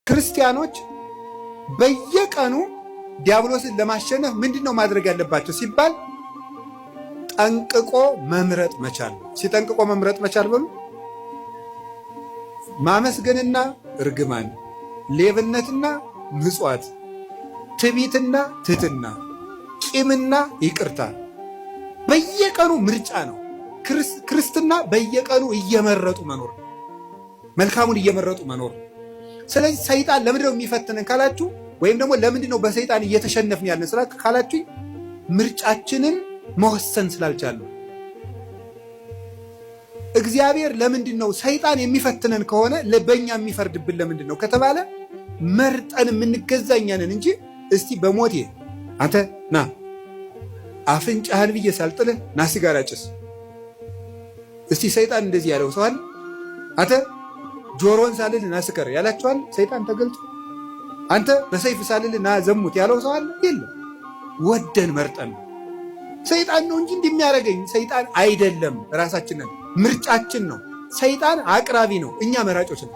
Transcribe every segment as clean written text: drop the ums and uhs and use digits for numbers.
ክርስቲያኖች በየቀኑ ዲያብሎስን ለማሸነፍ ምንድነው ማድረግ ያለባቸው ሲባል ጠንቅቆ መምረጥ መቻል። ሲጠንቅቆ መምረጥ መቻል በሉ ማመስገንና እርግማን፣ ሌብነትና ምጽዋት፣ ትዕቢትና ትህትና፣ ቂምና ይቅርታ በየቀኑ ምርጫ ነው። ክርስትና በየቀኑ እየመረጡ መኖር፣ መልካሙን እየመረጡ መኖር። ስለዚህ ሰይጣን ለምንድነው የሚፈትነን ካላችሁ፣ ወይም ደግሞ ለምንድነው በሰይጣን እየተሸነፍን ያለን ስራ ካላችሁ፣ ምርጫችንን መወሰን ስላልቻለን። እግዚአብሔር ለምንድነው ሰይጣን የሚፈትነን ከሆነ በእኛ የሚፈርድብን ለምንድነው ከተባለ መርጠን የምንገዛ እኛ ነን እንጂ እስቲ በሞቴ አንተ ና አፍንጫህን ብዬ ሳልጥልህ ና ሲጋራ ጭስ። እስቲ ሰይጣን እንደዚህ ያለው ሰው አለ? አንተ ጆሮን ሳልል ና ስከር ያላችኋል? ሰይጣን ተገልጦ አንተ በሰይፍ ሳልል ና ዘሙት ያለው ሰው አለ? የለም። ወደን መርጠን ነው። ሰይጣን ነው እንጂ እንደሚያደርገኝ ሰይጣን አይደለም። ራሳችንን ምርጫችን ነው። ሰይጣን አቅራቢ ነው፣ እኛ መራጮች ነው።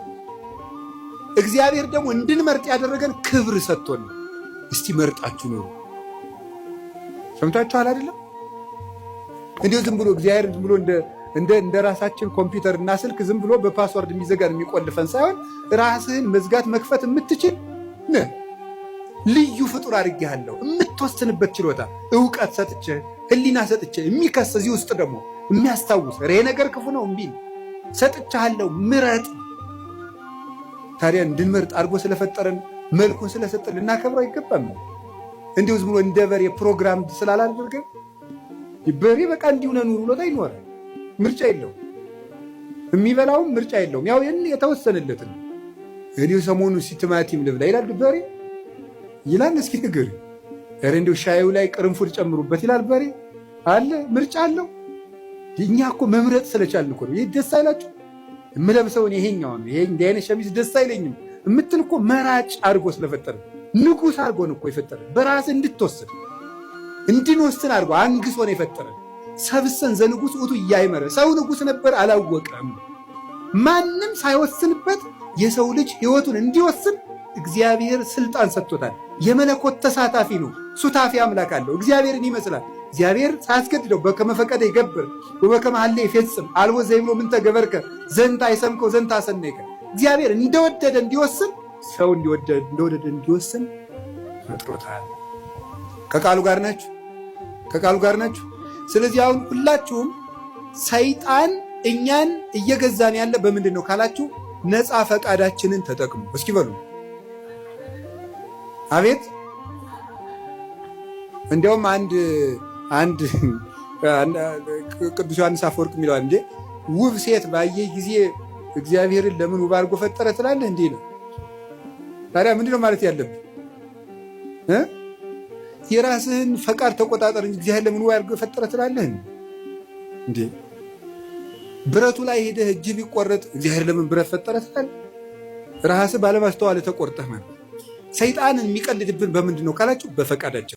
እግዚአብሔር ደግሞ እንድንመርጥ ያደረገን ክብር ሰጥቶን ነው። እስቲ መርጣችሁ ነው። ሰምታችኋል አይደለም? እንዲሁ ዝም ብሎ እግዚአብሔር ዝም ብሎ እንደ ራሳችን ኮምፒውተር እና ስልክ ዝም ብሎ በፓስወርድ የሚዘጋን የሚቆልፈን ሳይሆን ራስህን መዝጋት መክፈት የምትችል ነህ። ልዩ ፍጡር አድርጌሃለሁ። የምትወስንበት ችሎታ፣ እውቀት ሰጥቼ፣ ህሊና ሰጥቼ፣ የሚከስ እዚህ ውስጥ ደግሞ የሚያስታውስ ይሄ ነገር ክፉ ነው እምቢ ሰጥቻለሁ፣ ምረጥ። ታዲያ እንድንመርጥ አድርጎ ስለፈጠረን መልኩን ስለሰጠን ልናከብረው አይገባም? እንዲሁ ዝም ብሎ እንደ በሬ ፕሮግራም ስላላደረገ በሬ በቃ እንዲሁ ለኑሩ ብሎት አይኖርም። ምርጫ የለውም። የሚበላውም ምርጫ የለውም። ያው የተወሰነለትን እንዲሁ ሰሞኑን ቲማቲም ልብላ ይላል በሬ ይላል። እስኪ ንገር ኧረ እንዲሁ ሻዩ ላይ ቅርንፉድ ጨምሩበት ይላል በሬ አለ። ምርጫ አለው። እኛ እኮ መምረጥ ስለቻልን እኮ ነው። ይህ ደስ አይላችሁ? የምለብሰውን ይሄኛውን ይሄ እንዲህ አይነት ሸሚዝ ደስ አይለኝም የምትል እኮ መራጭ አድርጎ ስለፈጠረ ንጉሥ አድርጎ ነው እኮ የፈጠረ። በራስ እንድትወስን እንድንወስን አድርጎ አንግሶ ነው የፈጠረ። ሰብሰን ዘንጉስ ውቱ እያይመረ ሰው ንጉሥ ነበር አላወቀም። ማንም ሳይወስንበት የሰው ልጅ ሕይወቱን እንዲወስን እግዚአብሔር ስልጣን ሰጥቶታል። የመለኮት ተሳታፊ ነው። ሱታፊ አምላክ አለው። እግዚአብሔርን ይመስላል። እግዚአብሔር ሳያስገድደው በከመ ፈቀደ ይገብር ወበከመ ሀሌ ይፌጽም አልቦ ዘይብሎ ምንተ ገበርከ ዘንተ አይሰምከው ዘንተ አሰነይከ። እግዚአብሔር እንደወደደ እንዲወስን፣ ሰው እንደወደደ እንዲወስን ፈጥሮታል። ከቃሉ ጋር ናችሁ? ከቃሉ ጋር ናችሁ? ስለዚህ አሁን ሁላችሁም ሰይጣን እኛን እየገዛን ያለ በምንድን ነው ካላችሁ፣ ነፃ ፈቃዳችንን ተጠቅሙ። እስኪ በሉ አቤት። እንዲያውም አንድ ቅዱስ ዮሐንስ አፈወርቅ የሚለዋል እንዴ፣ ውብ ሴት ባየህ ጊዜ እግዚአብሔርን ለምን ውብ አድርጎ ፈጠረ ትላለህ እንዴ ነው። ታዲያ ምንድን ነው ማለት ያለብህ? የራስህን ፈቃድ ተቆጣጠር እንጂ እግዚአብሔር ለምን ውብ አድርጎ ፈጠረ ትላለህ እንዴ? ብረቱ ላይ ሄደህ እጅ ቢቆረጥ እግዚአብሔር ለምን ብረት ፈጠረ ትላለህ? ራስህ ባለማስተዋል ተቆርጠህ ማለት። ሰይጣንን የሚቀልድብን በምንድን ነው ካላችሁ፣ በፈቃዳችን